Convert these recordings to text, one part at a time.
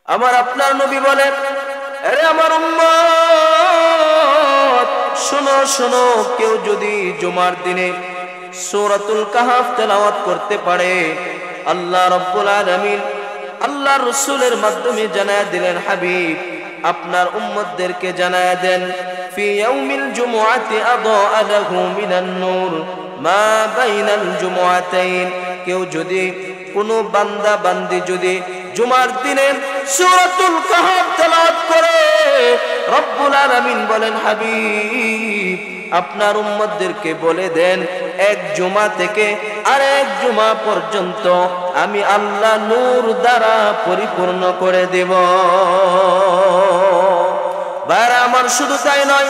আমার আপনার নবী বলেন, আরে আমার উম্মত শোনো শোনো, কেউ যদি জুমার দিনে সূরাতুল কাহফ তেলাওয়াত করতে পারে, আল্লাহ রাব্বুল আলামিন আল্লাহর রাসূলের মাধ্যমে জানায়া দিলেন, হাবিব আপনার উম্মতদেরকে জানায়া দেন, ফি ইয়াউমিল জুমআতি আদাআ লাহু মিনান নূর মা বাইনাল জুমআতাইন। কেউ যদি কোনো বান্দা বান্দি যদি জুমার দিনে সূরাতুল কাহফ তেলাওয়াত করে, রব্বুল আলামিন বলেন, হাবিব আপনার উম্মতদেরকে বলে দেন, এক জুমা থেকে আরেক জুমা পর্যন্ত আমি আল্লাহ নূর দ্বারা পরিপূর্ণ করে দেব। ভাইরা আমার, শুধু তাই নয়,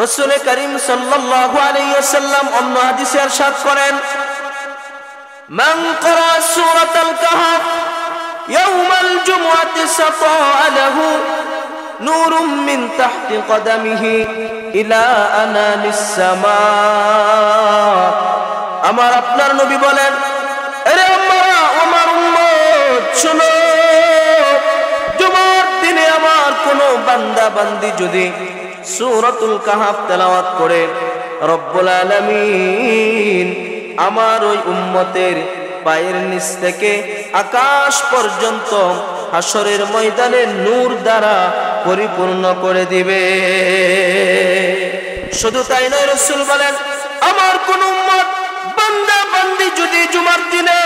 রাসূল করিম সাল্লাল্লাহু আলাইহি ওয়াসাল্লাম অন্য হাদিসে ইরশাদ করেন, মান ক্বারা সূরাতাল কাহফ ইয়াউমাল জুমআতি সাতাআ লাহু নূরুম মিন তাহতি কদামিহি ইলা আনানিস সামা। আমার আপনার নবী বলেন, আরে আমার উম্মত শোনো, জুমার দিনে আমার কোন বান্দা বান্দি যদি সূরাতুল কাহফ তেলাওয়াত করে, রব্বুল আলামিন আমার ওই উম্মতের পায়ের নিচ থেকে আকাশ পর্যন্ত হাসরের ময়দানে নূর দ্বারা পরিপূর্ণ করে দিবে। শুধু তাই নয়, রাসূল বলেন, আমার কোন উম্মত বান্দা বান্দি যদি জুমার দিনে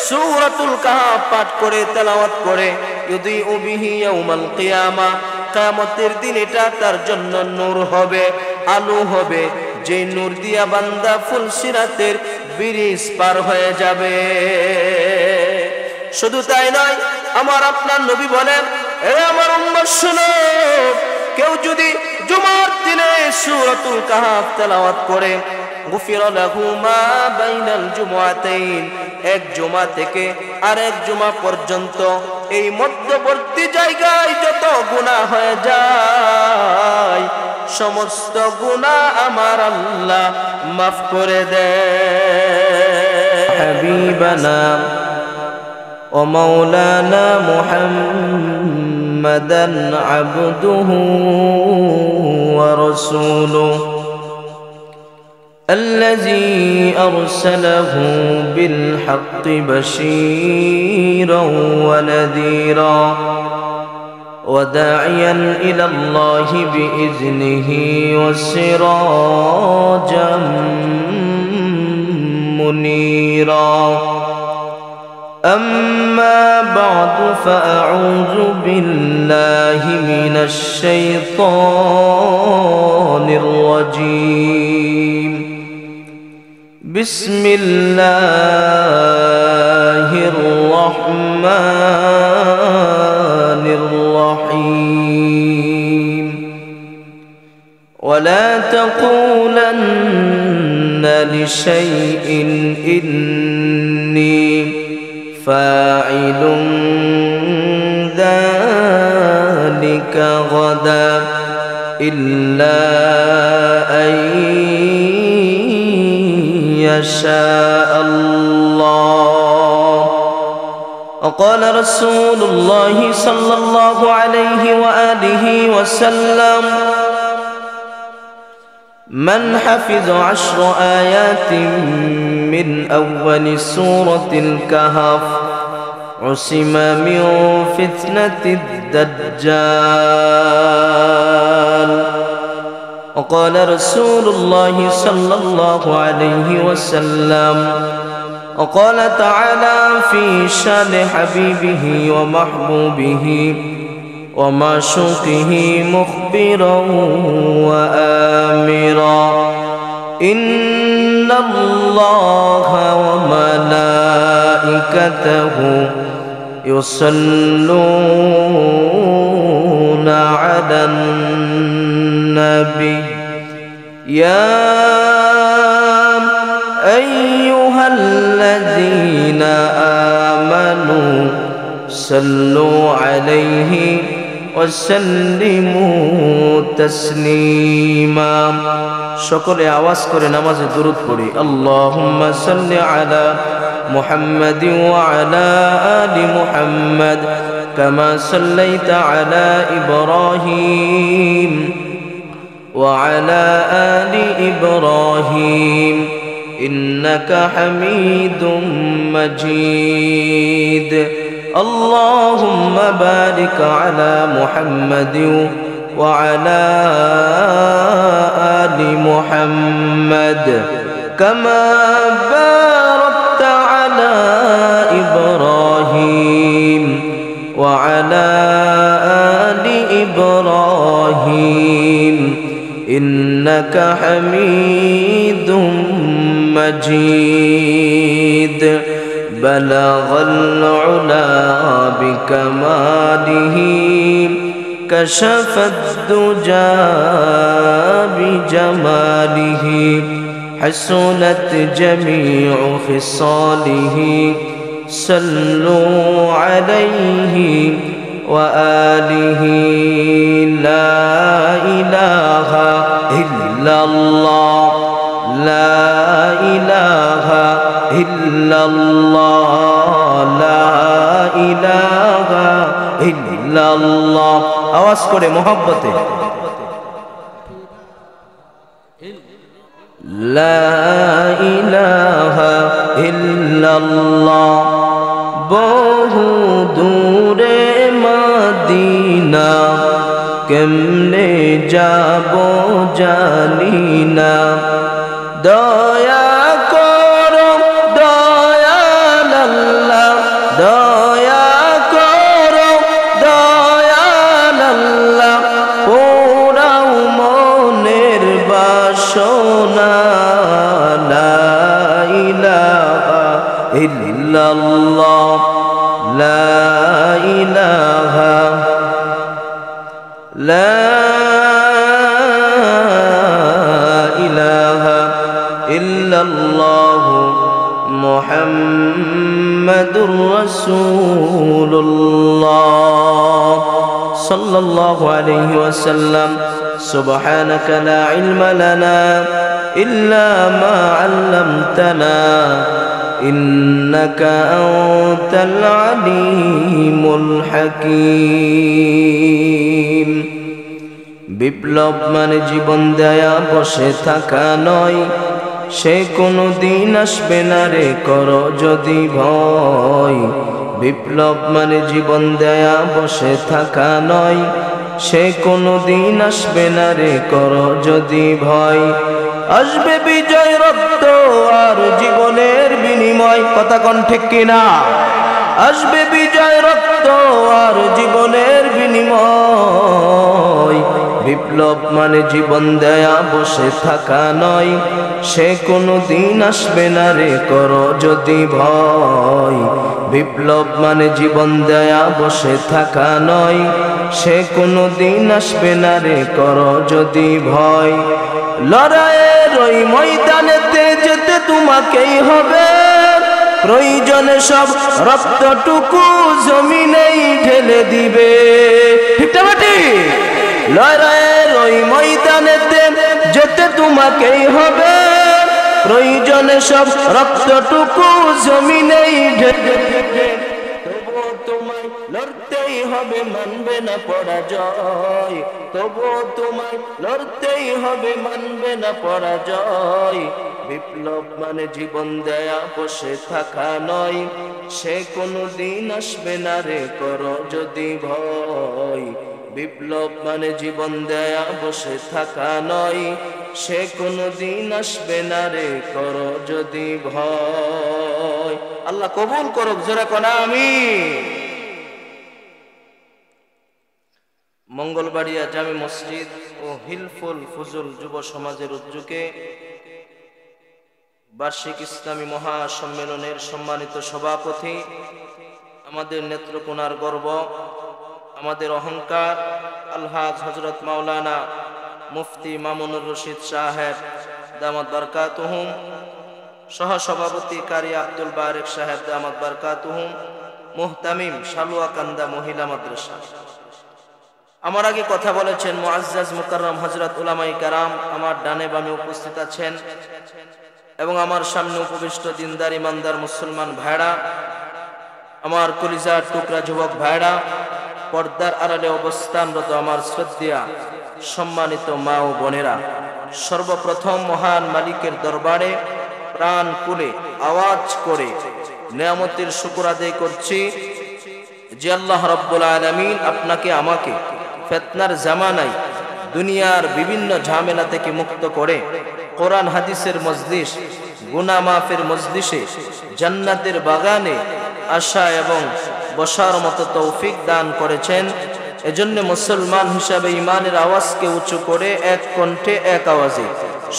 সূরাতুল কাহফ পাঠ করে তেলাওয়াত করে, ইউদিউ বিহি ইয়াউমাল কিয়ামা, কিয়ামতের দিন এটা তার জন্য নূর হবে, আলো হবে, যে নূর দিয়া বান্দা ফুলসিরাতের ব্রিজ পার হয়ে যাবে। শুধু তাই নয়, আমার আপনার নবী বলেন, এ আমার উম্মত শোনো, কেউ যদি জুমার দিনে সূরাতুল কাহফ তেলাওয়াত করে, গুফিরা লাহু মা বাইনাল জুমআতাইন, এক জুমা থেকে আরেক জুমা পর্যন্ত এই মধ্যবর্তী জায়গায় যত গুনাহ হয়ে যায়, সমস্ত গুনাহ আমার আল্লাহ মাফ করে দেয়। হাবিবানা ও মাওলানা মুহাম্মাদান আবদুহু ওয়া রাসূলুহু الذي أرسله بالحق بشيرا ونذيرا وداعيا إلى الله بإذنه وسراجا منيرا. أما بعد فأعوذ بالله من الشيطان الرجيم. بسم الله الرحمن الرحيم. ولا تقولن لشيء إني فاعل ذلك غدا إلا أن يشاء الله. وقال رسول الله صلى الله عليه وآله وسلم: من حفظ 10 آيات من أول سورة الكهف عصم من فتنة الدجال. وقال رسول الله صلى الله عليه وسلم: وقال تعالى في شان حبيبه ومحبوبه ومعشوقه مخبرا وآمرا: إن الله وملائكته يصلون على النبي يا أيها الذين آمنوا صلوا عليه وسلموا تسليما. সকলে আওয়াজ করে নামাজে দুরূদ পড়ি। আল্লাহুম্মা সাল্লি আলা محمد وعلى آل محمد كما صليت على إبراهيم وعلى آل إبراهيم إنك حميد مجيد اللهم بارك على محمد وعلى آل محمد كما باركت على إبراهيم وعلى آل إبراهيم إنك حميد مجيد بلغ العلا بكماله كشف الدجى بجماله حسنت جميع خصاله صلوا عليه وآله لا إله إلا الله لا إله إلا الله لا إله إلا الله आवाज करे मोहब्बते لا إله إلا الله বহু দূরে মদিনা কেমনে যাব জানি না দয়া করো দয়াল আল্লাহ দয়া করো দয়াল আল্লাহ পোড়াও মনের বাসনা লা ইলাহা ইল্লাল্লাহ লা ইলাহা لا إله إلا الله محمد رسول الله صلى الله عليه وسلم سبحانك لا علم لنا إلا ما علمتنا إنك أنت العليم الحكيم বিপ্লব মানে জীবন দেয়া বসে থাকা নয় সে কোনো দিন আসবে না রে করো যদি ভয় বিপ্লব মানে জীবন দেয়া বসে থাকা নয় সে কোনো দিন আসবে না রে করো যদি ভয় আসবে বিজয় রক্ত আর জীবনের বিনিময় কথা কোন ঠিক কিনা আসবে বিজয় রক্ত আর জীবনের বিনিময় বিপ্লব মানে জীবন দেয়া বসে থাকা নয় সে কোনো দিন আসবে না রে করো যদি ভয় বিপ্লব মানে জীবন দেয়া বসে থাকা নয় সে কোনো দিন আসবে না রে করো যদি ভয় লড়াইয়ের ওই ময়দানেতে যেতে তোমাকেই হবে প্রয়োজনে সব রক্তটুকু জমিনেই ঢেলে দিবে ঠিক না ঠিক লড়াইয়ের ওই ময়দানেতে যেতে তোমাকেই হবে প্রয়োজনে সব রক্তটুকু জমিনেই ঢেলে দিবে তবুও তোমায় লড়তেই হবে মানবে না পরাজয় তবুও তোমায় লড়তেই হবে মানবে না পরাজয় বিপ্লব মানে জীবন দেয়া বসে থাকা নয় সে কোনো দিন আসবে না রে করো যদি ভয় বিপ্লব মানে জীবন দেয়া বসে থাকা নয় সে কোনো দিন আসবে না রে করো যদি ভয় আল্লাহ কবুল করুক জোরে কোন আমিন মঙ্গলবাড়িয়া জামে মসজিদ ও হিলফুল ফুজুল যুব সমাজের উদ্যোগে বার্ষিক ইসলামী মহাসম্মেলনের সম্মানিত সভাপতি আমাদের নেত্রকোনার গর্ব আমাদের অহংকার আলহাজ হযরত মাওলানা মুফতি মামুনুর রশিদ সাহেব দামাত বারকাতুহুম সহ সভাপতি কারি আব্দুল বারেক সাহেব দামাত বারকাতুহুম মুহতামিম শালুয়াকান্দা মহিলা মাদ্রাসা আমার আগে কথা বলেছেন মুআজ্জাজ মুকাররম হযরত উলামায়ে কেরাম আমার ডানে বামে উপস্থিত আছেন এবং আমার সামনে উপবিষ্ট দিনদার ইমানদার মুসলমান ভাইরা, আমার কলিজার টুকরা যুবক ভাইরা, পর্দার আড়ালে অবস্থানরত আমার শ্রদ্ধেয়া সম্মানিত মা ও বোনেরা, সর্বপ্রথম মহান মালিকের দরবারে প্রাণ খুলে আওয়াজ করে নিয়ামতের শুকর আদায় করছি যে আল্লাহ রাব্বুল আলামিন আপনাকে আমাকে ফিতনার জামানায় দুনিয়ার বিভিন্ন ঝামেলা থেকে মুক্ত করে কোরআন হাদিসের মজলিস, গুনাহ মাফের মজলিসে, জান্নাতের বাগানে আসা এবং বসার মতো তৌফিক দান করেছেন। এজন্য মুসলমান হিসাবে ইমানের আওয়াজকে উঁচু করে এক কণ্ঠে এক আওয়াজে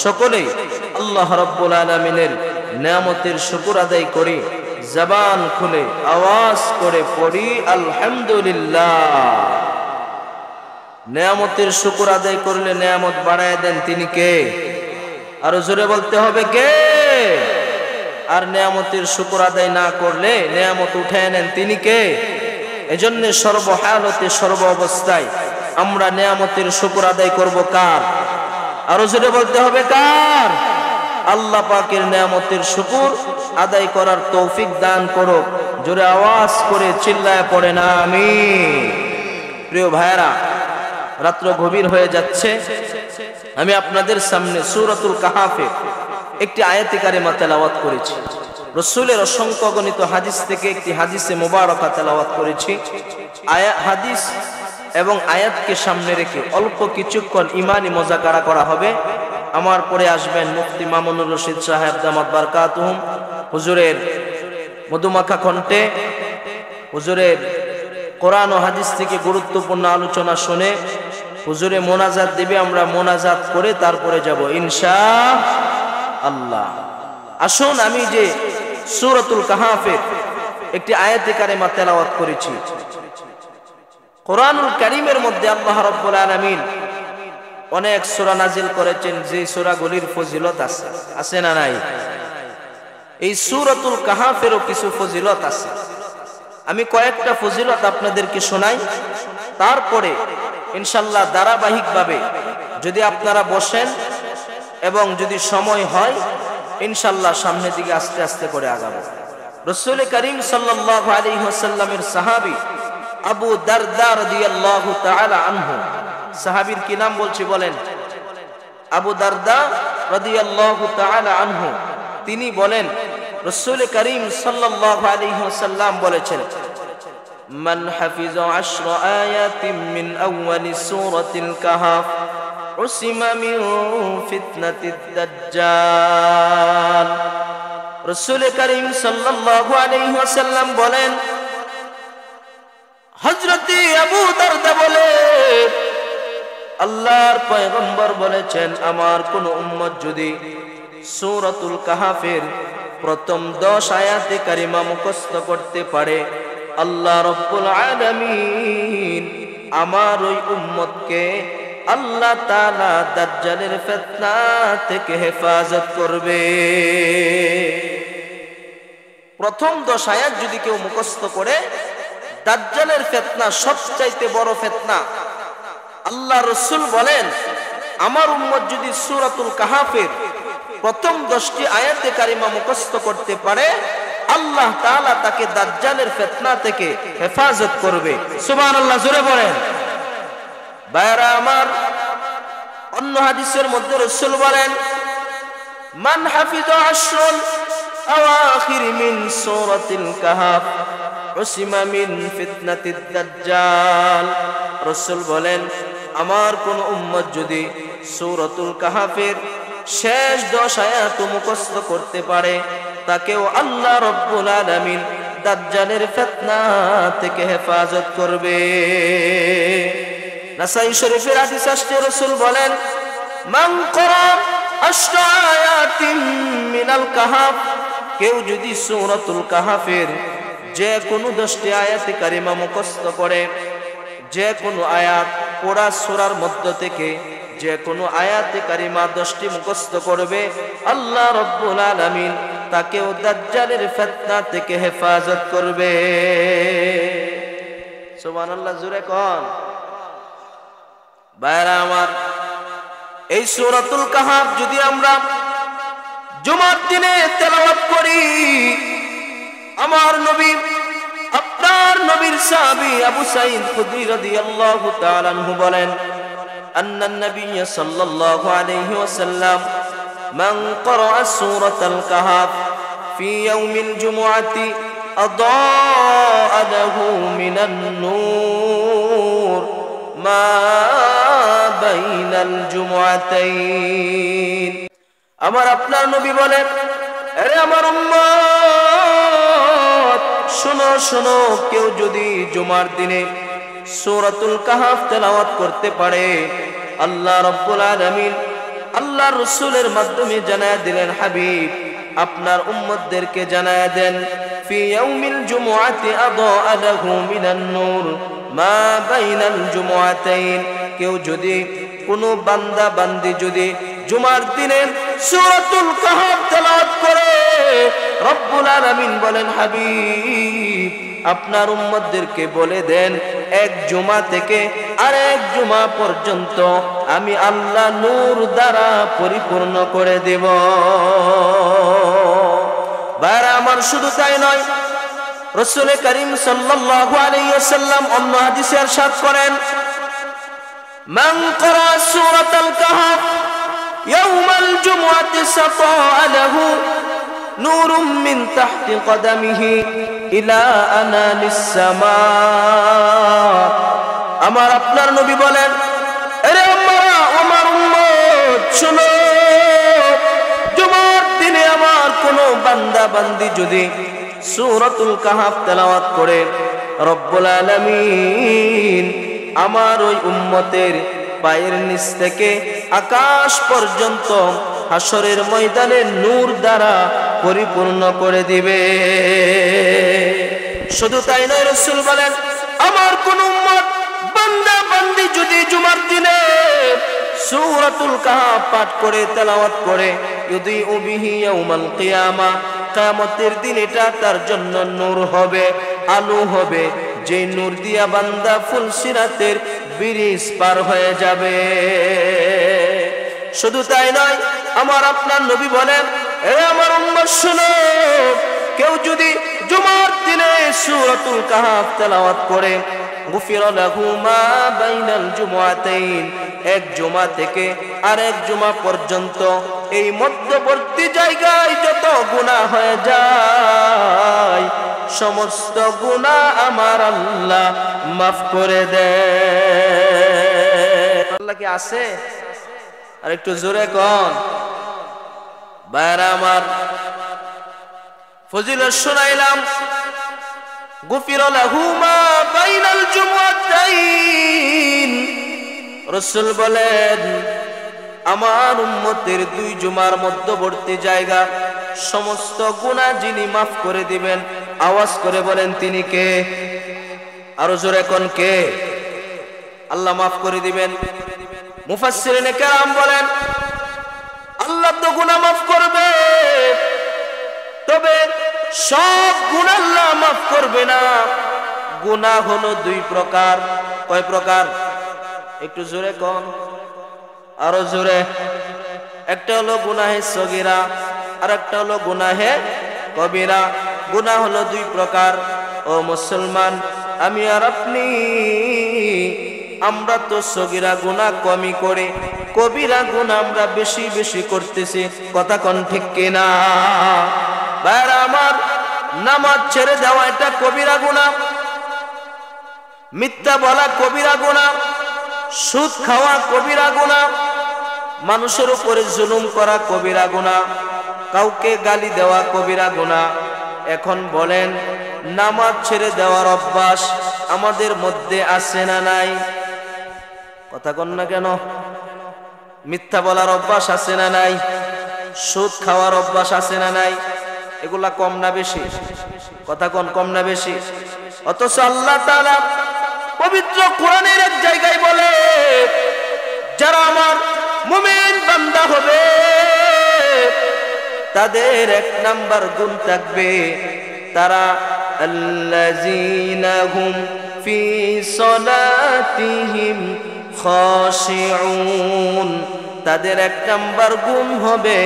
সকলেই আল্লাহ রাব্বুল আলামিনের নিয়ামতের শুকর আদায় করি, জবান খুলে আওয়াজ করে পড়ি আলহামদুলিল্লাহ। নিয়ামতের শুকর আদায় করলে নিয়ামত বাড়ায় দেন তিনি কে? আরো জোরে বলতে হবে কে? আর নিয়ামতের শুকর আদায় না করলে নিয়ামত উঠায় নেন তিনি কে? এজন্য সর্বহালতে সর্ব অবস্থায় আমরা নিয়ামতের শুকর আদায় করব কার? আরো জোরে বলতে হবে কার? আল্লাহ পাকের নিয়ামতের শুকর আদায় করার তৌফিক দান করো। জোরে আওয়াজ করে চিল্লায় পড়ে না আমিন। প্রিয় ভাইরা, রাত্র গভীর হয়ে যাচ্ছে, আমি আপনাদের সামনে সূরাতুল কাহাফের একটি আয়াতে কারিমা তেলাওয়াত করেছি। রাসূলের অসংখ্য গণিত হাদিস থেকে একটি হাদিসে মুবারাকা তেলাওয়াত করেছি। হাদিস এবং আয়াতকে সামনে রেখে অল্প কিছুক্ষণ ইমানি মুযাকারা করা হবে। আমার পরে আসবেন মুফতি মামুনুর রশিদ সাহেব দামাত বারকাতুহুম। হুজুরের মধুমাখা কণ্ঠে হুজুরের কোরআন ও হাদিস থেকে গুরুত্বপূর্ণ আলোচনা শুনে হুজুরে মোনাজাত দিবে, আমরা মোনাজাত করে তারপরে যাব ইনশাআল্লাহ। আসুন, আমি যে সূরাতুল কাহাফের একটি আয়াতে কারিমা তেলাওয়াত করেছি, কোরআনুল কারীমের মধ্যে আল্লাহ রাব্বুল আলামিন অনেক সূরা নাজিল করেছেন, যে সূরাগুলির ফজিলত আছে, আছে না নাই? এই সূরাতুল কাহাফেরও কিছু ফজিলত আছে। আমি কয়েকটা ফজিলত আপনাদেরকে শোনাই, তারপরে ইনশাআল্লাহ ধারাবাহিকভাবে যদি আপনারা বসেন এবং যদি সময় হয় ইনশাআল্লাহ সামনের দিকে আস্তে আস্তে করে আগাবো। রাসূল করিম সাল্লাল্লাহু আলাইহি ওয়াসাল্লামের সাহাবী আবু দারদা রাদিয়াল্লাহু তাআলা আনহু, সাহাবীর কি নাম বলছি বলেন? আবু দারদা রাদিয়াল্লাহু তাআলা আনহু, তিনি বলেন রাসূল করিম সাল্লাল্লাহু আলাইহি ওয়াসাল্লাম বলেছেন, মান হাফিজা 10 আয়াতিন মিন আউয়ালি সূরাতিল কাহাফ উসিমা মিন ফিতনাতিদ দাজ্জাল। রাসূল করিম সাল্লাল্লাহু আলাইহি ওয়াসাল্লাম বলেন, হযরত আবু দারদা বলে আল্লাহর পয়গম্বর বলেছেন, আমার কোন উম্মত যদি সূরাতুল কাহাফের প্রথম 10 আয়াতে কারিমা মুখস্থ করতে পারে, আল্লাহ রাব্বুল আলামিন আমার ওই উম্মতকে আল্লাহ তাআলা দাজ্জালের ফিতনা থেকে হেফাজত করবে। প্রথম 10 আয়াত যদি কেউ মুখস্থ করে, দাজ্জালের ফিতনা সবচাইতে বড় ফিতনা। আল্লাহ রাসূল বলেন, আমার উম্মত যদি সূরাতুল কাহাফের প্রথম 10টি আয়াতে কারিমা মুখস্থ করতে পারে, আল্লাহ তাআলা তাকে দাজ্জালের ফিতনা থেকে হেফাজত করবে। সুবহানাল্লাহ, জোরে বলেন। ভাইরা আমার, অন্য হাদিসের মধ্যে রাসূল বলেন, মান হাফিজা 10 আওয়াখির মিন সূরাতিল কাহাফ উসিমা মিন ফিতনাতিদ দাজ্জাল। রাসূল বলেন, আমার কোন উম্মত যদি সূরাতুল কাহাফের শেষ 10 আয়াত মুখস্থ করতে পারে, তাকেও আল্লাহ রাব্বুল আলামিন দাজ্জালের ফিতনা থেকে হেফাজত করবে। নাসাই শরীফের হাদিস আসছে, রাসূল বলেন, মান ক্বারা 10 আয়াতিন মিনাল কাহাফ, কেউ যদি সূরাতুল কাহাফের যে কোনো 10টি আয়াতে কারিমা মুখস্থ করে, যে কোনো আয়াত পুরা সূরার মধ্য থেকে যে কোনো আয়াতে কারিমা 10টি মুখস্থ করবে, আল্লাহ রাব্বুল আলামিন তাকেও দাজ্জালের ফিতনা থেকে হেফাজত করবে। সুবহানাল্লাহ, জোরে কোন। ভাইরা আমার, এই সূরাতুল কাহাফ যদি আমরা জুমার দিনে তেলাওয়াত করি। আমার নবী আপনার নবীর সাহাবী আবু সাঈদ খুদরি রাদিয়াল্লাহু তাআলা আনহু বলেন, আন্নান নবী সাল্লাল্লাহু আলাইহি ওয়াসাল্লাম মান ক্বারাআ সূরাতাল কাহফ ফি ইয়াউমিল জুমআতি আদাআ লাহু মিনান নূর মা বাইনাল জুমআতাইন। আমার আপনার নবী বলেন, আরে আমার উম্মত শোনো শোনো, কেউ যদি জুমার দিনে সূরাতুল কাহফ তেলাওয়াত করতে পারে, আল্লাহ রাব্বুল আলামিন আল্লাহর রাসূলের মাধ্যমে জানায়া দিলেন, হাবিব আপনার উম্মতদেরকে জানায়া দেন, ফি ইয়াউমিল জুমআতি আদাআ লাহু মিনান নূর মা বাইনাল জুমআতাইন। কেউ যদি কোনো বান্দা বান্দি যদি জুমার দিনে সূরাতুল কাহফ তেলাওয়াত করে, রব্বুল আলামিন বলেন, হাবিব আপনার উম্মতদেরকে বলে দেন, এক জুমা থেকে আরেক জুমা পর্যন্ত আমি আল্লাহ নূর দ্বারা পরিপূর্ণ করে দেব। ভাইরা আমার, শুধু তাই নয়, রাসূল করিম সাল্লাল্লাহু আলাইহি ওয়াসাল্লাম অন্য হাদিসে ইরশাদ করেন, মান ক্বারা সূরাতাল কাহফ ইয়াউমাল জুমআতি সাতাআ লাহু নূরুম মিন তাহতি কদামিহি ইলা আনানিস সামা। আমার আপনার নবী বলেন, আরে আমার উম্মত শোনো, জুমার দিনে আমার কোন বান্দা বান্দি যদি সূরাতুল কাহফ তেলাওয়াত করে, রব্বুল আলামিন আমার ওই উম্মতের পায়ের নিচ থেকে আকাশ পর্যন্ত হাসরের ময়দানে নূর দ্বারা পরিপূর্ণ করে দিবে। শুধু তাই নয়, রাসূল বলেন, আমার কোন উম্মত বান্দা বান্দি যদি জুমার দিনে সূরাতুল কাহফ পাঠ করে তেলাওয়াত করে, ইউদিউ বিহি ইয়াউমাল কিয়ামা, কিয়ামতের দিন এটা তার জন্য নূর হবে, আলো হবে, যে নূর দিয়া বান্দা ফুলসিরাতের ব্রিজ পার হয়ে যাবে। শুধু তাই নয়, আমার আপনার নবী বলেন, এ আমার উম্মত শোনো, কেউ যদি জুমার দিনে সূরাতুল কাহফ তেলাওয়াত করে, গুফিরা লাহু মা বাইনাল জুমআতাইন, এক জুমা থেকে আরেক জুমা পর্যন্ত এই মধ্যবর্তী জায়গায় যত গুনাহ হয়ে যায়, সমস্ত গুনাহ আমার আল্লাহ মাফ করে দেয়। আল্লাহ কি আছে? আর একটু জোরে কোন ভাইরা আমার, ফজিলত শুনাইলাম, গুফিরা লাহু মা বাইনাল জুমআতাইন। রাসূল বলেন, আমার উম্মতের দুই জুমার মধ্যবর্তী জায়গা সমস্ত গুনাহ যিনি মাফ করে দিবেন, আওয়াজ করে বলেন তিনি কে? আরো জোরে কোন কে? আল্লাহ মাফ করে দিবেন। মুফাসসিরিনে কেরাম বলেন, আল্লাহ তো গুনাহ মাফ করবে, তবে সব গুনাহ আল্লাহ মাফ করবে না। গুনাহ হলো দুই প্রকার। কয় প্রকার? একটু জোরে কোন, আরো জোরে। একটা হলো গুনাহে সগীরা, আর একটা হলো গুনাহে কবিরা। গুনাহ হলো দুই প্রকার। ও মুসলমান, আমি আর আপনি, আমরা তো সগীরা গুনাহ কমই করি, কবিরা গুনাহ আমরা বেশি বেশি করতেছি। কথা কোন ঠিক কিনা? ভাইরা আমার, নামাজ ছেড়ে দেওয়া এটা কবিরা গুনাহ, মিথ্যা বলা কবিরা গুনাহ, সুদ খাওয়া কবিরা গুনাহ, মানুষের উপরে জুলুম করা কবিরা গুনাহ, কাউকে গালি দেওয়া কবিরা গুনাহ। এখন বলেন, নামাজ ছেড়ে দেওয়ার অভ্যাস আমাদের মধ্যে আছে না নাই? কথা কন না কেন? মিথ্যা বলার অভ্যাস আছে না নাই? সুদ খাওয়ার অভ্যাস আছে না নাই? এগুলা কম না বেশি? কথা কোন কম না বেশি? অথচ আল্লাহ তাআলা পবিত্র কোরআনের এক জায়গায় বলে, যারা আমার মুমিন বান্দা হবে তাদের এক নাম্বার গুণ থাকবে, তারা আল্লাযীনা হুম ফি সালাতিহিম খাশিউন। তাদের এক নাম্বার গুণ হবে,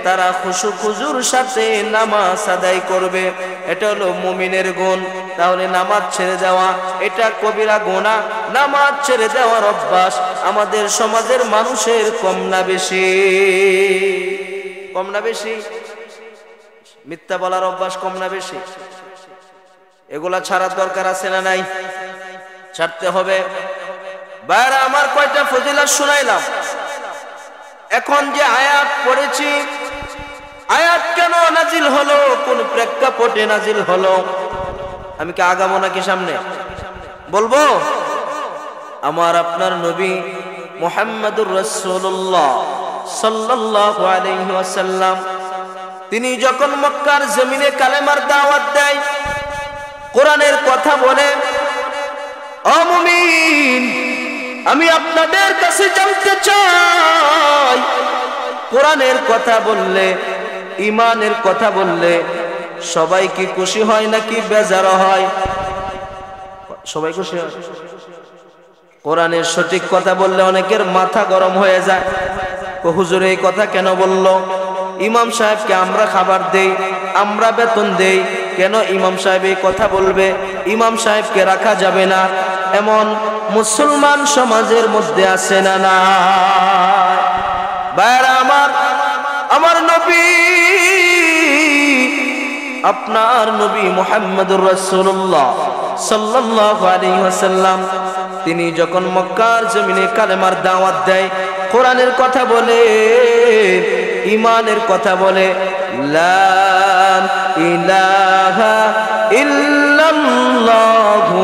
তারা খুশু খুজুর সাথে নামাজ আদায় করবে। এটা হলো মুমিনের গুণ। তাহলে নামাজ ছেড়ে দেওয়া এটা কবিরা গুনাহ। নামাজ ছেড়ে দেওয়ার অভ্যাস আমাদের সমাজের মানুষের কম না বেশি? কম না বেশি? মিথ্যা বলার অভ্যাস কম না বেশি? এগুলা ছাড়ার দরকার আছে না নাই? ছাড়তে হবে। বাইরে আমার কয়টা ফজিলত শুনাইলাম। এখন যে আয়াত পড়েছি, আয়াত কেন নাজিল হলো, কোন প্রেক্ষাপটে নাজিল হলো, আমি কি আগাবো নাকি সামনে বলবো? আমার আপনার নবী মুহাম্মদুর রাসূলুল্লাহ সাল্লাল্লাহু আলাইহি ওয়াসাল্লাম তিনি যখন মক্কার জমিনে কালেমার দাওয়াত দেয়, কোরআনের কথা বলে, ও মুমিন আমি আপনাদের কাছে জানতে চাই, কোরআনের কথা বললে, ঈমানের কথা বললে সবাই কি খুশি হয় নাকি বেজার হয়? সবাই খুশি হয়। কোরআনের সঠিক কথা বললে অনেকের মাথা গরম হয়ে যায়। হুজুর এই কথা কেন বলল? ইমাম সাহেবকে আমরা খাবার দেই, আমরা বেতন দেই, কেন ইমাম সাহেব এই কথা বলবে? ইমাম সাহেবকে রাখা যাবে না, এমন মুসলমান সমাজের মধ্যে আছে না? না ভাইরা আমার, আমার নবী, আপনার নবী মুহাম্মদুর রাসূলুল্লাহ সাল্লাল্লাহু আলাইহি ওয়াসাল্লাম তিনি যখন মক্কার জমিনে কালেমার দাওয়াত দেয়, কোরআনের কথা বলে, ঈমানের কথা বলে, লা ইলাহা ইল্লাল্লাহু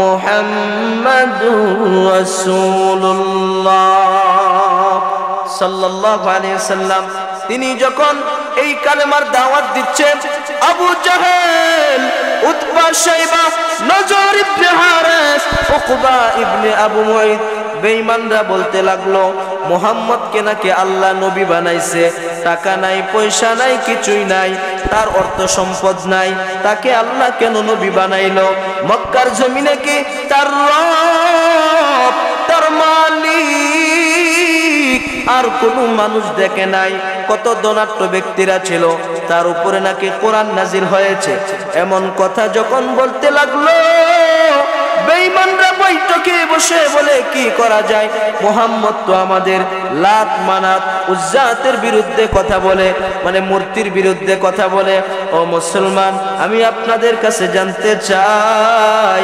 মুহাম্মাদুর রাসূলুল্লাহ সাল্লাল্লাহু আলাইহি ওয়াসাল্লাম তিনি যখন এই কালেমার দাওয়াত দিচ্ছেন, আবু জাহেল, উতবা, শাইবা, নজর ইবনে হারিস, উকবা ইবনে আবু মুঈত বেঈমানরা বলতে লাগলো, মুহাম্মদকে নাকি আল্লাহ নবী বানাইছে, টাকা নাই, পয়সা নাই, কিছুই নাই, তার অর্থ সম্পদ নাই, তাকে আল্লাহ কেন নবী বানাইলো? মক্কার জমিনে কি তার রব, তার মালিক আর কোন মানুষ দেখে নাই? কত ধনাঢ্য ব্যক্তিরা ছিল, তার উপরে নাকি কোরআন নাজিল হয়েছে। এমন কথা যখন বলতে লাগলো, বেঈমানরা বৈঠকে বসে বলে, কি করা যায়? মুহাম্মদ তো আমাদের লাত, মানাত, উজ্জাতের বিরুদ্ধে কথা বলে, মানে মূর্তির বিরুদ্ধে কথা বলে। ও মুসলমান, আমি আপনাদের কাছে জানতে চাই,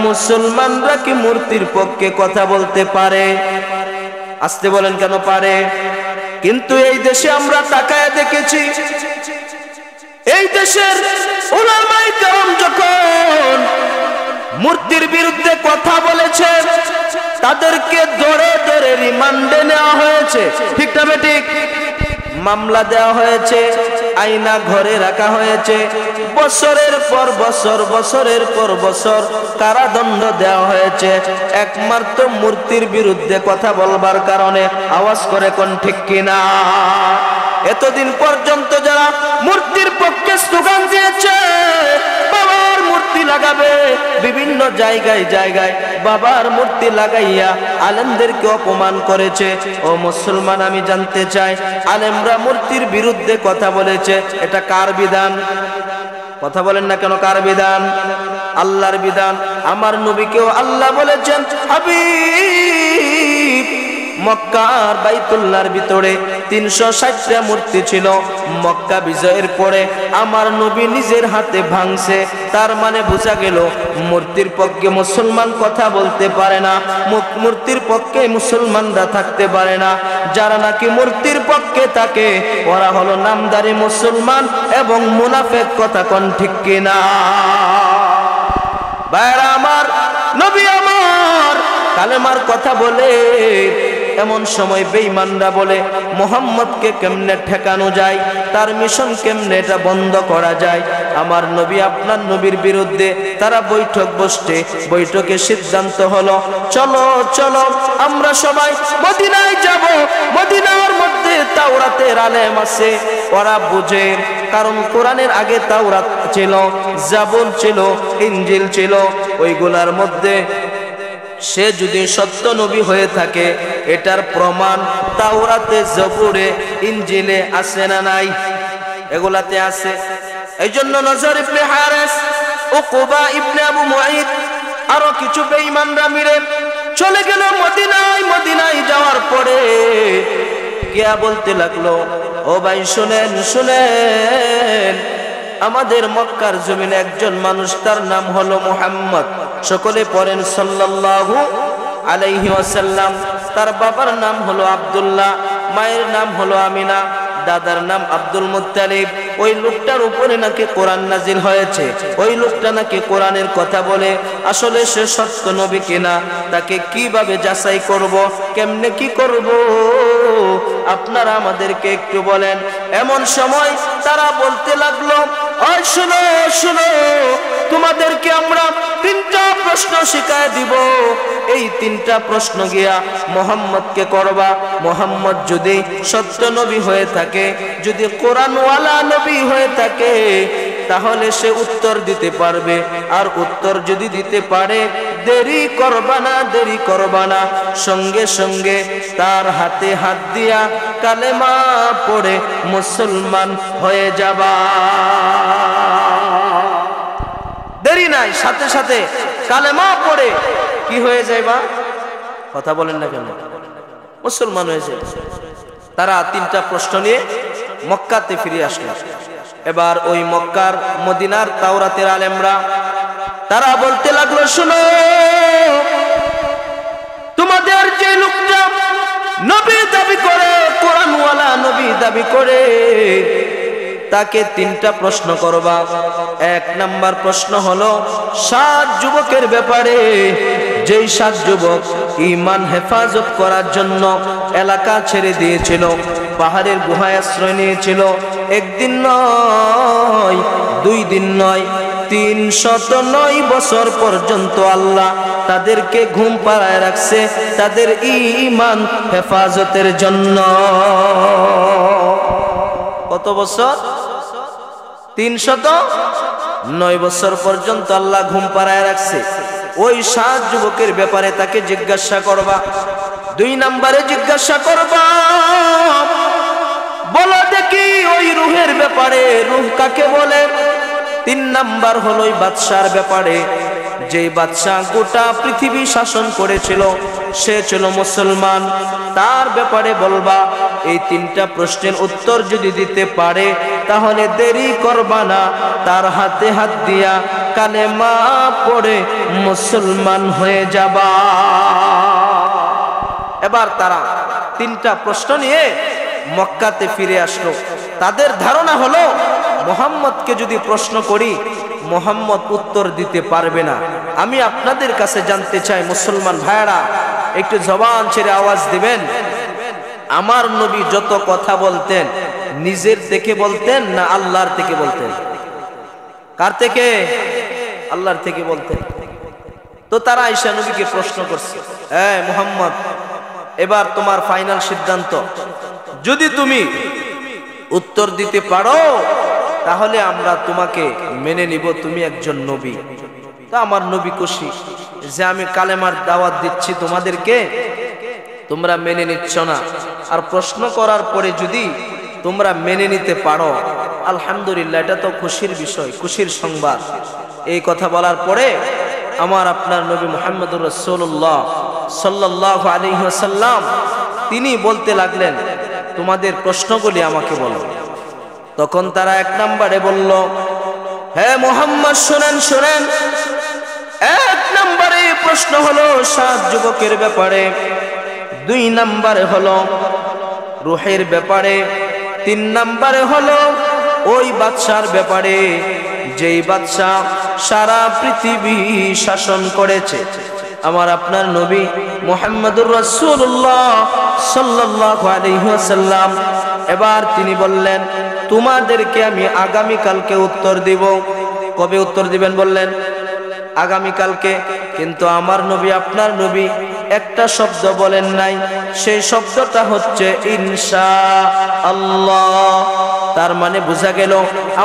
মুসলমানরা কি মূর্তির পক্ষে কথা বলতে পারে? আসতে বলেন কেন পারে? কিন্তু এই দেশে আমরা তাকায় দেখেছি, এই দেশের উলামায়ে কেরাম যখন মূর্তির বিরুদ্ধে কথা বলেছে, তাদেরকে ধরে ধরে রিমান্ডে নেওয়া হয়েছে। ঠিক না বেঠিক? মামলা দেওয়া হয়েছে, আয়না ঘরে রাখা হয়েছে, বছরের পর বছর, বছরের পর বছর কারাদণ্ড দেওয়া হয়েছে, একমাত্র মূর্তির বিরুদ্ধে কথা বলবার কারণে। আওয়াজ করে কোন ঠিক কিনা? এতদিন পর্যন্ত যারা মূর্তির পক্ষে স্লোগান দিয়েছে, বাবার মূর্তি লাগাবে, বিভিন্ন জায়গায় জায়গায় বাবার মূর্তি লাগাইয়া আলেমদেরকে অপমান করেছে। ও মুসলমান, আমি জানতে চাই, আলেমরা মূর্তির বিরুদ্ধে কথা বলেছে, এটা কার বিধান? কথা বলেন না কেন? কার বিধান? আল্লাহর বিধান। আমার নবীকেও আল্লাহ বলেছেন, হাবিব, মক্কার বাইতুল্লাহর ভিতরে 360টা মূর্তি ছিল। মক্কা বিজয়ের পরে আমার নবী নিজের হাতে ভাঙছে। তার মানে বোঝা গেল মূর্তির পক্ষে মুসলমান কথা বলতে পারে না, মূর্তির পক্ষে মুসলমানরা থাকতে পারে না। যারা নাকি মূর্তির পক্ষে থাকে ওরা হলো নামদারি মুসলমান এবং মুনাফিক। কথা কোন ঠিক কিনা? ভাইরা আমার, নবী আমার কালেমার কথা বলে, এমন সময় বেঈমানরা বলে, মুহাম্মদকে কেমনে ঠেকানো যায়, তার মিশন কেমনে এটা বন্ধ করা যায়। আমার নবী, আপনার নবীর বিরুদ্ধে তারা বৈঠক বসছে। বৈঠকে সিদ্ধান্ত হলো, চলো চলো আমরা সবাই মদিনায় যাব। মদিনার মধ্যে তাওরাতের আলেম আছে, ওরা বুঝে, কারণ কোরআনের আগে তাওরাত ছিল, জাবুর ছিল, ইনজিল ছিল, ওইগুলার মধ্যে সে যদি সত্য নবী হয়ে থাকে এটার প্রমাণ তাওরাতে, জবুরে, ইনজিলে আছে না নাই? এগুলাতে আছে। এইজন্য নজর ইবনে হারিস, উকবা ইবনে আবু মুঈত আরো কিছু বেঈমানরা মিলে চলে গেল মদিনায়। মদিনায় যাওয়ার পরে গিয়া বলতে লাগলো, ও ভাই শুনেন শুনেন, আমাদের মক্কার জমিনে একজন মানুষ, তার নাম হলো মুহাম্মদ। সকলে পড়েন সাল্লাল্লাহু আলাইহি ওয়াসাল্লাম। তার বাবার নাম হলো আব্দুল্লাহ, মায়ের নাম হলো আমিনা, দাদার নাম আব্দুল মুত্তালিব। ওই লোকটার উপরে নাকি কোরআন নাজিল হয়েছে, ওই লোকটা নাকি কোরআনের কথা বলে। আসলে সে সত্য নবী কিনা তাকে কিভাবে যাচাই করব, কেমনে কি করব, আপনারা আমাদেরকে একটু বলেন। এমন সময় তারা বলতে লাগলো, ওই শুনো শুনো, তোমাদেরকে আমরা 3টা প্রশ্ন শিখায় দিব। এই 3টা প্রশ্ন গিয়া মুহাম্মদকে করবা। মুহাম্মদ যদি সত্য নবী হয়ে থাকে, যদি কোরআনওয়ালা নবী হয়ে থাকে, তাহলে সে উত্তর দিতে পারবে। আর উত্তর যদি দিতে পারে, দেরি করবা না, দেরি করবা না, সঙ্গে সঙ্গে তার হাতে হাত দিয়া কালেমা পড়ে মুসলমান হয়ে যাবা। দেরি নাই, সাথে সাথে কালেমা পড়ে কি হয়ে যাইবা? কথা বলেন না কেন? মুসলমান হয়ে যায়। তারা 3টা প্রশ্ন নিয়ে মক্কাতে ফিরে আসলো। এবার ওই মক্কার, মদিনার তাওরাতের আলেমরা তারা বলতে লাগলো, শুনো, তোমাদের যে লোকটা নবী দাবি করে, কোরআনওয়ালা নবী দাবি করে, তাকে 3টা প্রশ্ন করবা। 1 নাম্বার প্রশ্ন হলো 7 যুবকের ব্যাপারে, যেই 7 যুবক ঈমান হেফাজত করার জন্য এলাকা ছেড়ে দিয়েছিল, পাহাড়ের গুহায় আশ্রয় নিয়েছিল। 1 দিন নয়, 2 দিন নয়, 309 বছর পর্যন্ত আল্লাহ তাদেরকে ঘুম পাড়ায় রাখছে তাদের ঈমান হেফাজতের জন্য। কত বছর? 309 বছর পর্যন্ত আল্লাহ ঘুম পাড়ায় রাখছে। ওই 7 যুবকের ব্যাপারে তাকে জিজ্ঞাসা করবা। 2 নম্বরে জিজ্ঞাসা করবা, বলো দেখি ওই রূহের ব্যাপারে, রূহ কাকে বলে? 3 নাম্বার হলো ওই বাদশার ব্যাপারে, যেই বাদশা গোটা পৃথিবী শাসন করেছিল, সে ছিল মুসলমান, তার ব্যাপারে বলবা। এই 3টা প্রশ্নের উত্তর যদি দিতে পারে, তাহলে দেরি করবা না, তার হাতে হাত দিয়া কালেমা পড়ে মুসলমান হয়ে যাবা। এবার তারা 3টা প্রশ্ন নিয়ে মক্কাতে ফিরে আসলো। তাদের ধারণা হলো, মুহাম্মদকে যদি প্রশ্ন করি, মুহাম্মদ উত্তর দিতে পারবে না। আমি আপনাদের কাছে জানতে চাই, মুসলমান ভাইরা, একটু জবান ছেড়ে আওয়াজ দিবেন, আমার নবী যত কথা বলতেন নিজের থেকে বলতেন না আল্লাহর থেকে বলতেন? কার থেকে? আল্লাহর থেকে বলতেন। তো তারা ঈসা নবীকে প্রশ্ন করছে, মুহাম্মদ, এবার তোমার ফাইনাল সিদ্ধান্ত, যদি তুমি উত্তর দিতে পারো তাহলে আমরা তোমাকে মেনে নিব, তুমি একজন নবী। তা আমার নবী খুশি যে আমি কালেমার দাওয়াত দিচ্ছি তোমাদেরকে, তোমরা মেনে নিচ্ছ না, আর প্রশ্ন করার পরে যদি তোমরা মেনে নিতে পারো, আলহামদুলিল্লাহ, এটা তো খুশির বিষয়, খুশির সংবাদ। এই কথা বলার পরে আমার আপনার নবী মুহাম্মদুর রাসূলুল্লাহ সাল্লাল্লাহু আলাইহি ওয়াসাল্লাম তিনি বলতে লাগলেন, তোমাদের প্রশ্নগুলি আমাকে বলো। তখন তারা 1 নম্বরে বলল, হে মুহাম্মদ শুনেন শুনেন, 1 নম্বরে প্রশ্ন হলো 7 যুবকের ব্যাপারে, 2 নম্বরে হলো রূহের ব্যাপারে, 3 নম্বরে হলো ওই বাদশার ব্যাপারে, যেই বাদশা সারা পৃথিবী শাসন করেছে। আমার আপনার নবী মুহাম্মদুর রাসূলুল্লাহ সাল্লাল্লাহু আলাইহি ওয়াসাল্লাম এবার তিনি বললেন, তোমাদেরকে আমি আগামী কালকে উত্তর দিব। কবে উত্তর দিবেন বললেন? আগামী কালকে। কিন্তু আমার নবী, আপনার নবী একটা শব্দ বলেন নাই, সেই শব্দটা হচ্ছে ইনশাআল্লাহ। তার মানে বোঝা গেল,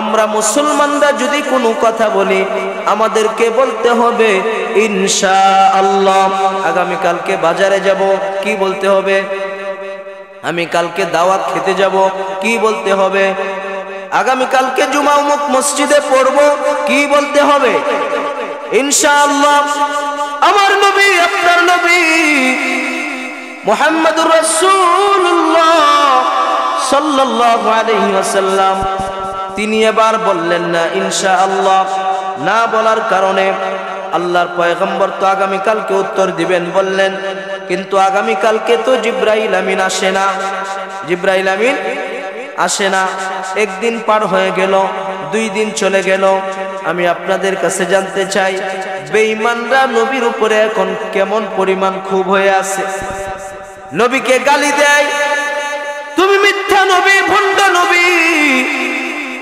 আমরা মুসলমানরা যদি কোনো কথা বলি, আমাদেরকে বলতে হবে ইনশাআল্লাহ। আগামীকালকে বাজারে যাব, কি বলতে হবে? আমি কালকে দাওয়াত খেতে যাব, কি বলতে হবে? আগামীকালকে জুমা অমুক মসজিদে পড়ব, কি বলতে হবে? ইনশাআল্লাহ। আমার নবী, আপনার নবী মুহাম্মদুর রাসূলুল্লাহ সাল্লাল্লাহু আলাইহি ওয়াসাল্লাম তিনি এবার বললেন না ইনশাআল্লাহ। না বলার কারণে আল্লাহর পয়গম্বর তো আগামীকালকে উত্তর দিবেন বললেন, কিন্তু আগামীকালকে তো জিবরাইল আমিন আসে না, জিবরাইল আমিন আসে না। একদিন পার হয়ে গেল, 2 দিন চলে গেল। আমি আপনাদের কাছে জানতে চাই, বেঈমানরা নবীর উপরে এখন কেমন পরিমাণ ক্ষোভ হয়ে আছে। নবীকে গালি দেয়, তুমি মিথ্যা নবী, ভণ্ড নবী,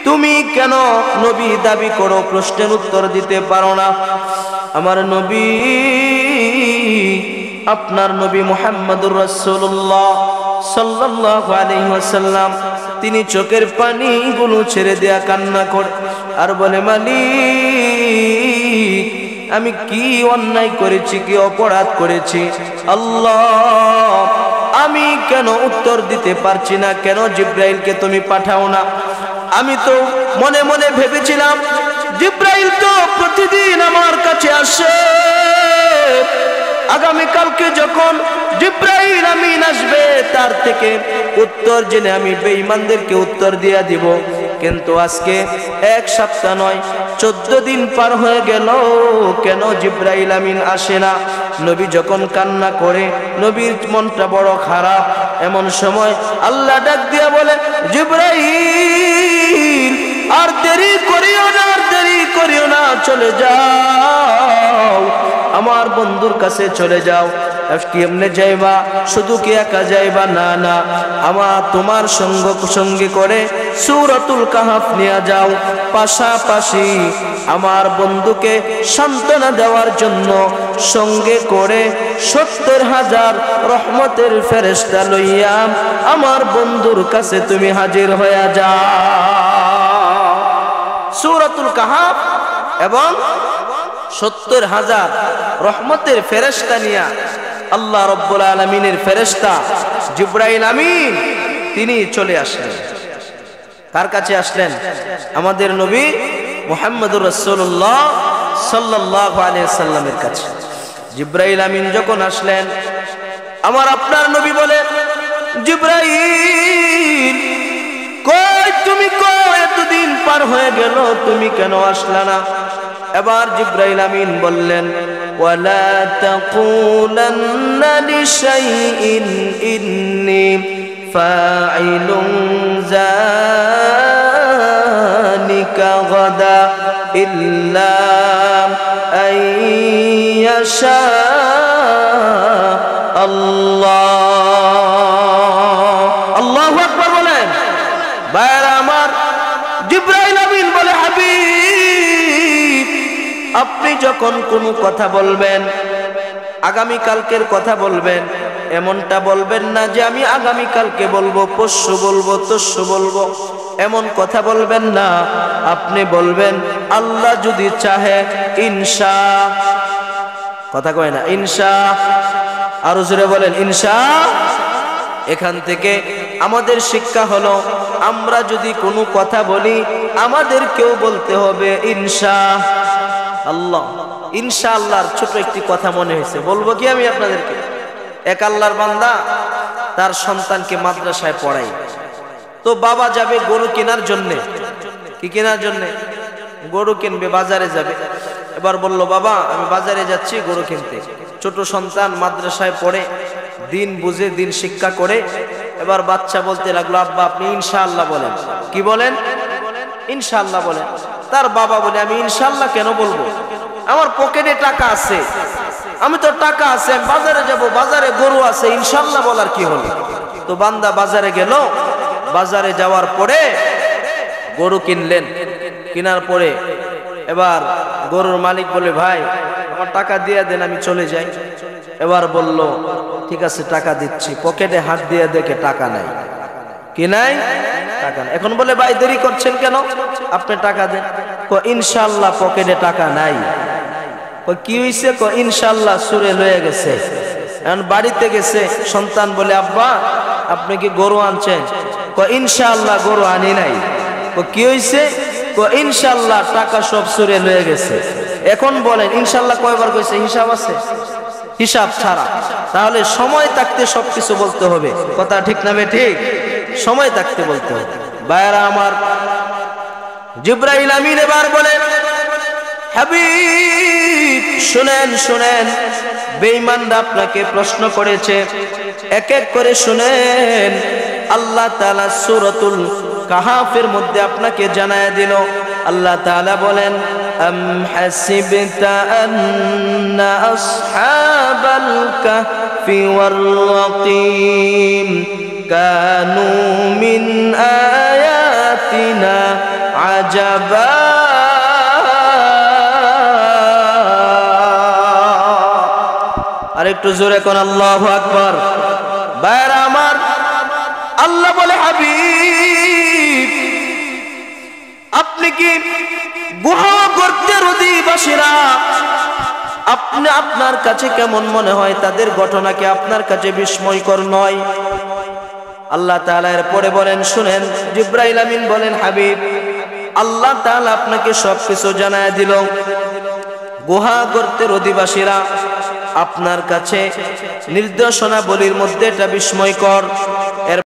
তুমি কেন নবী দাবি করো? প্রশ্নের উত্তর দিতে পারো না। আমার নবী, আপনার নবী মুহাম্মদুর রাসূলুল্লাহ সাল্লাল্লাহু আলাইহি ওয়াসাল্লাম তিনি চোখের পানিগুলো ছেড়ে দেয়া কান্না করে আর বলে, মালিক, আমি কি অন্যায় করেছি, কি অপরাধ করেছি? আল্লাহ, আমি কেন উত্তর দিতে পারছি না? কেন জিবরাইলকে তুমি পাঠাও না? আমি তো মনে মনে ভেবেছিলাম জিবরাইল তো প্রতিদিন আমার কাছে আসে, আগামীকালকে যখন জিবরাইল আমিন আসবে তার থেকে উত্তর জেনে আমি বেঈমানদেরকে উত্তর দিয়ে দিব। কিন্তু আজকে 1 সপ্তাহ নয়, 14 দিন পার হয়ে গেল, কেন জিবরাইল আমিন আসে না? নবী যখন কান্না করে, নবীর মনটা বড় খারাপ। এমন সময় আল্লাহ ডাক দিয়া বলে, জিবরাইল, আর দেরি করিও না, আর দেরি করিও না, চলে যাও, আমার বন্ধুর কাছে চলে যাও। কেমনে যাইবা? শুধু কি একা যাইবা? না না, আমার তোমার সঙ্গে করে সূরাতুল কাহাফ নিয়ে যাও। পাশাপাশি আমার বন্ধুকে সান্ত্বনা দেওয়ার জন্য সঙ্গে করে 70,000 রহমতের ফেরেশতা লইয়া আমার বন্ধুর কাছে তুমি হাজির হয়ে যাও। সূরাতুল কাহাফ এবং 70,000 রহমতের ফেরেশতা নিয়া আল্লাহ রব্বুল আলামিনের ফেরেশতা জিবরাইল আমিন তিনি চলে আসলেন। কার কাছে আসলেন? আমাদের নবী মুহাম্মদুর রাসূলুল্লাহ সাল্লাল্লাহু আলাইহি সাল্লামের কাছে। জিবরাইল আমিন যখন আসলেন, আমার আপনার নবী বলে, জিবরাইল, কই তুমি? কই এতদিন পার হয়ে গেল, তুমি কেন আসলা না? এবার জিবরাইল আমিন বললেন, ওয়ালা তাকুলান্না লিশাইইন ইন্নী ফাইলুন যালিকা গাদা ইল্লা আইয়াশা আল্লাহ। আল্লাহু আকবার বলেন। ভাইরা আমার, জিবরাইল আমিন বলে, হাবিব, আপনি যখন কোনো কথা বলবেন, আগামীকালকের কথা বলবেন, এমনটা বলবেন না যে আমি আগামীকালকে বলবো, পরশু বলবো, তরশু বলবো, এমন কথা বলবেন না। আপনি বলবেন, আল্লাহ যদি চাহে, ইনশা। কথা কয় না? ইনশা। আরো জোরে বলেন, ইনশা। এখান থেকে আমাদের শিক্ষা হলো, আমরা যদি কোনো কথা বলি আমাদেরকেও বলতে হবে ইনশা আল্লাহ। ইনশাআল্লাহর ছোট একটি কথা মনে হয়েছে, বলবো কি আমি আপনাদেরকে? এক আল্লাহর বান্দা তার সন্তানকে মাদ্রাসায় পড়াই। তো বাবা যাবে গরু কেনার জন্যে। কি কেনার জন্যে? গরু কিনবে, বাজারে যাবে। এবার বলল, বাবা আমি বাজারে যাচ্ছি গরু কিনতে। ছোট সন্তান মাদ্রাসায় পড়ে, দিন বুঝে, দিন শিক্ষা করে। এবার বাচ্চা বলতে লাগলো, আব্বা আপনি ইনশাআল্লাহ বলেন। কি বলেন? ইনশাআল্লাহ বলেন। তার বাবা বলে, আমি ইনশাআল্লাহ কেন বলবো? আমার পকেটে টাকা আছে, আমি তো টাকা আছে, আমি বাজারে যাব, বাজারে গরু আছে, ইনশাআল্লাহ বলার কি হলো? তো বান্দা বাজারে গেল। বাজারে যাওয়ার পরে গরু কিনলেন। কেনার পরে এবার গরুর মালিক বলে, ভাই আমার টাকা দিয়ে দেন, আমি চলে যাই। এবার বলল, ঠিক আছে টাকা দিচ্ছি। পকেটে হাত দিয়ে দেখে টাকা নাই। কি নাই? টাকা নাই। এখন বলে, ভাই দেরি করছেন কেন? আপনি টাকা দেন। ইনশাআল্লাহ পকেটে টাকা নাই। কি হইছে? ইনশাআল্লাহ সুরে লয়ে গেছে। এখন বাড়িতে গেছে, সন্তান বলে আব্বা আপনি কি গরু আনছেন? ইনশাআল্লাহ গরু আনি নাই। কি হইছে? ইনশাআল্লাহ টাকা সব সুরে লয়ে গেছে। এখন বলেন ইনশাআল্লাহ কয়বার কইছে? হিসাব আছে? হিসাব ছাড়া। তাহলে সময় থাকতে সবকিছু বলতে হবে। কথা ঠিক না ঠিক? সময় থাকতে বলতে হবে। ভাইরা আমার, জিবরাইল আমিন এবার বলে, হাবিব শুনেন শুনেন, বেঈমানরা আপনাকে প্রশ্ন করেছে, এক এক করে শুনেন। আল্লাহ তাআলা সূরাতুল কাহাফের মধ্যে আপনাকে জানায়া দিল। আল্লাহ তাআলা বলেন, আম হাসিবতা আন্না আসহাবাল কাহফি ওয়ার রাকিম কানু মিন আয়াতিনা আজাবা। আরেকটু জোরে কোন আল্লাহু আকবার। ভাইরা আমার, আল্লাহ বলে, হাবিব আপনি কি গুহা গর্তের অধিবাসীরা, আপনি আপনার কাছে কেমন মনে হয়? তাদের ঘটনা কি আপনার কাছে বিস্ময়কর নয়? আল্লাহ তাআলা এর পরে বলেন, শুনেন, জিবরাইল আমিন বলেন, হাবিব আল্লাহ তাআলা আপনাকে সবকিছু জানায় দিল। গুহা গর্তের অধিবাসীরা আপনার কাছে নির্দেশনাবলীর মধ্যে এটা বিস্ময়কর।